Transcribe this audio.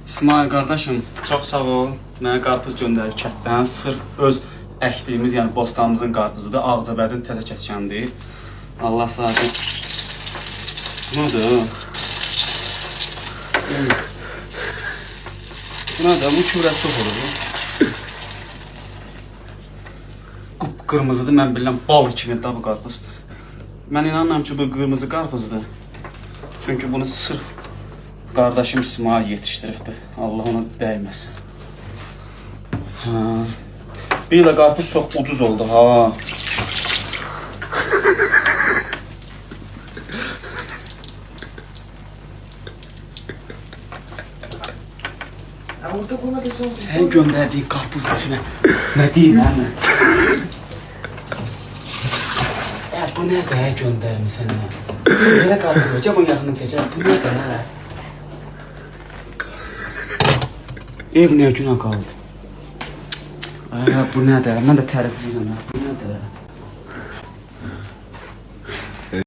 İsmail qardaşım, çox sağ ol. Mənə qarpız göndərib kətdən. Sırf öz əkdiyimiz, yəni bostanımızın qarpızıdır. Ağcabədin təzə kəskəndir. Allah sağ olsun. Bu nədir? Bu nədir? Bu kürət çox olur. Qıpqırmızıdır, mən bilirəm bal kimi də bu qarpız. Mən inanıram ki, bu qırmızı qarpızdır. Çünki bunu sırf qardaşım İsmail yetişdiribdi. Allah ona dəyməsin. Bir ilə qarpız çox ucuz oldu ha. Sən göndərdiyin qarpızın içinə nə deyim mən? Bu nədir göndərmişsən? Belə qarpız var, gəl bunun yaxını çəkər. Bu nədir? Ev nə günə qaldı? Bu nədir? Mən də tərifləyirəm. Bu nədir?